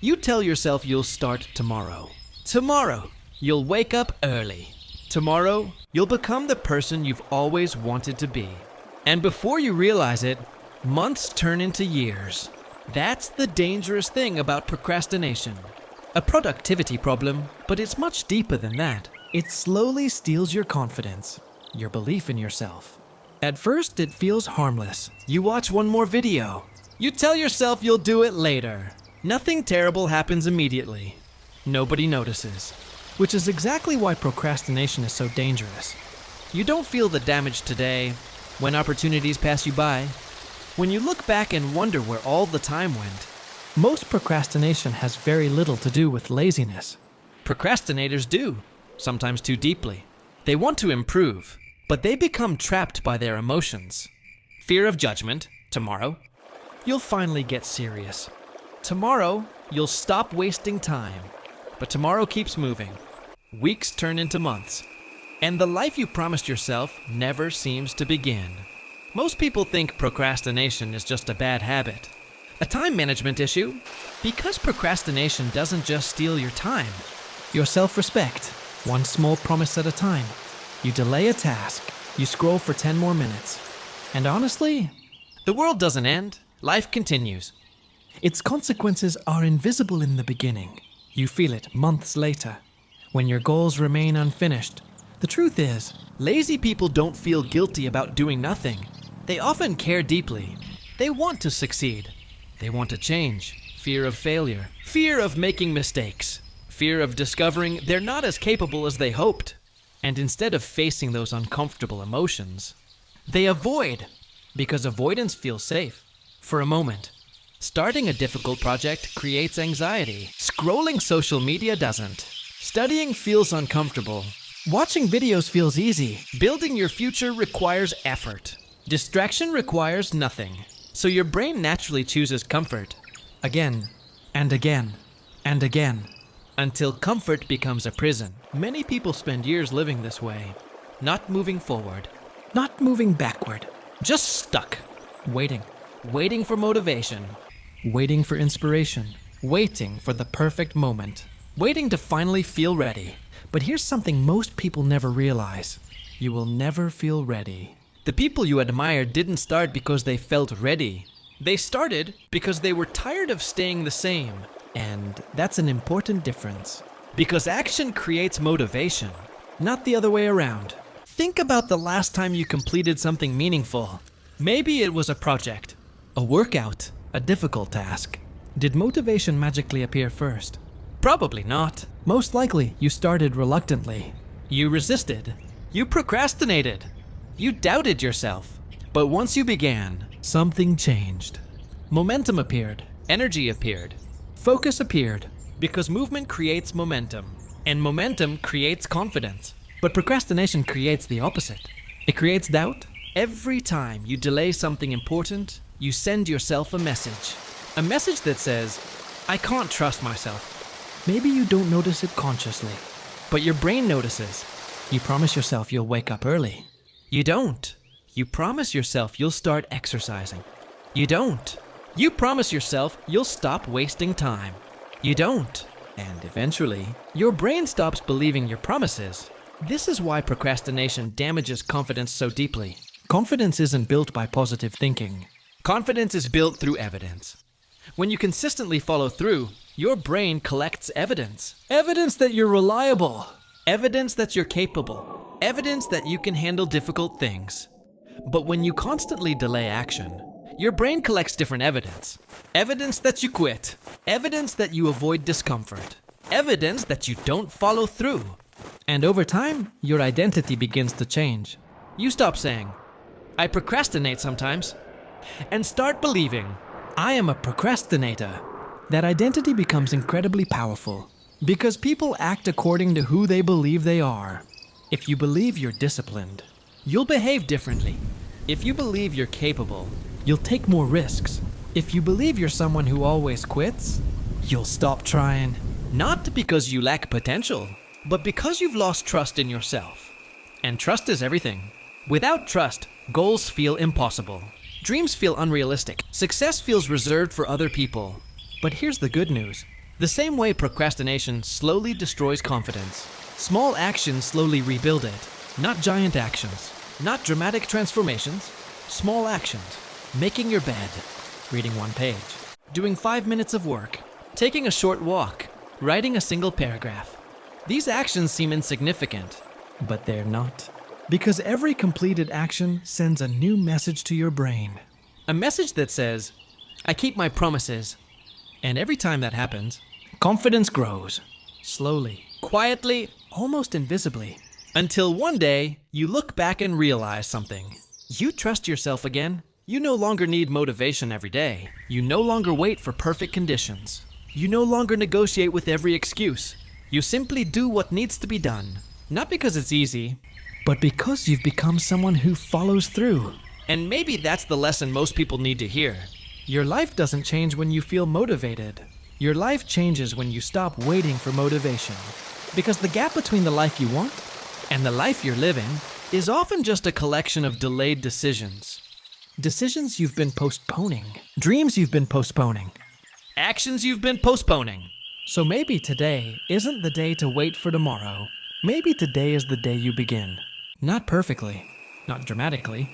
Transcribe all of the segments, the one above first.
You tell yourself you'll start tomorrow. Tomorrow, you'll wake up early. Tomorrow, you'll become the person you've always wanted to be. And before you realize it, months turn into years. That's the dangerous thing about procrastination. A productivity problem, but it's much deeper than that. It slowly steals your confidence, your belief in yourself. At first, it feels harmless. You watch one more video. You tell yourself you'll do it later. Nothing terrible happens immediately. Nobody notices. Which is exactly why procrastination is so dangerous. You don't feel the damage today, when opportunities pass you by. When you look back and wonder where all the time went. Most procrastination has very little to do with laziness. Procrastinators do, sometimes too deeply. They want to improve, but they become trapped by their emotions. Fear of judgment, tomorrow. You'll finally get serious. Tomorrow, you'll stop wasting time. But tomorrow keeps moving. Weeks turn into months. And the life you promised yourself never seems to begin. Most people think procrastination is just a bad habit. A time management issue, because procrastination doesn't just steal your time. Your self-respect, one small promise at a time. You delay a task, you scroll for 10 more minutes. And honestly, the world doesn't end, life continues. Its consequences are invisible in the beginning. You feel it months later, when your goals remain unfinished. The truth is, lazy people don't feel guilty about doing nothing. They often care deeply. They want to succeed. They want to change. Fear of failure. Fear of making mistakes. Fear of discovering they're not as capable as they hoped. And instead of facing those uncomfortable emotions, they avoid, because avoidance feels safe. For a moment. Starting a difficult project creates anxiety. Scrolling social media doesn't. Studying feels uncomfortable. Watching videos feels easy. Building your future requires effort. Distraction requires nothing. So your brain naturally chooses comfort. Again, and again, and again. Until comfort becomes a prison. Many people spend years living this way. Not moving forward. Not moving backward. Just stuck. Waiting. Waiting for motivation. Waiting for inspiration. Waiting for the perfect moment. Waiting to finally feel ready. But here's something most people never realize. You will never feel ready. The people you admire didn't start because they felt ready. They started because they were tired of staying the same. And that's an important difference. Because action creates motivation, not the other way around. Think about the last time you completed something meaningful. Maybe it was a project, a workout, a difficult task. Did motivation magically appear first? Probably not. Most likely, you started reluctantly. You resisted. You procrastinated. You doubted yourself. But once you began, something changed. Momentum appeared. Energy appeared. Focus appeared. Because movement creates momentum. And momentum creates confidence. But procrastination creates the opposite. It creates doubt. Every time you delay something important, you send yourself a message. A message that says, I can't trust myself. Maybe you don't notice it consciously, but your brain notices. You promise yourself you'll wake up early. You don't. You promise yourself you'll start exercising. You don't. You promise yourself you'll stop wasting time. You don't. And eventually, your brain stops believing your promises. This is why procrastination damages confidence so deeply. Confidence isn't built by positive thinking. Confidence is built through evidence. When you consistently follow through, your brain collects evidence. Evidence that you're reliable. Evidence that you're capable. Evidence that you can handle difficult things. But when you constantly delay action, your brain collects different evidence. Evidence that you quit. Evidence that you avoid discomfort. Evidence that you don't follow through. And over time, your identity begins to change. You stop saying, I procrastinate sometimes, and start believing, I am a procrastinator. That identity becomes incredibly powerful because people act according to who they believe they are. If you believe you're disciplined, you'll behave differently. If you believe you're capable, you'll take more risks. If you believe you're someone who always quits, you'll stop trying. Not because you lack potential, but because you've lost trust in yourself. And trust is everything. Without trust, goals feel impossible. Dreams feel unrealistic. Success feels reserved for other people. But here's the good news. The same way procrastination slowly destroys confidence, small actions slowly rebuild it. Not giant actions, not dramatic transformations, small actions. Making your bed, reading one page, doing 5 minutes of work, taking a short walk, writing a single paragraph. These actions seem insignificant, but they're not. Because every completed action sends a new message to your brain. A message that says, I keep my promises. And every time that happens, confidence grows. Slowly, quietly, almost invisibly. Until one day, you look back and realize something. You trust yourself again. You no longer need motivation every day. You no longer wait for perfect conditions. You no longer negotiate with every excuse. You simply do what needs to be done. Not because it's easy, but because you've become someone who follows through. And maybe that's the lesson most people need to hear. Your life doesn't change when you feel motivated. Your life changes when you stop waiting for motivation. Because the gap between the life you want and the life you're living is often just a collection of delayed decisions. Decisions you've been postponing. Dreams you've been postponing. Actions you've been postponing. So maybe today isn't the day to wait for tomorrow. Maybe today is the day you begin. Not perfectly, not dramatically,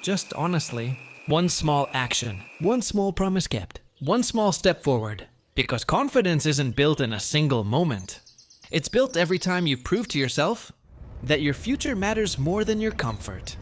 just honestly. One small action, one small promise kept, one small step forward. Because confidence isn't built in a single moment. It's built every time you prove to yourself that your future matters more than your comfort.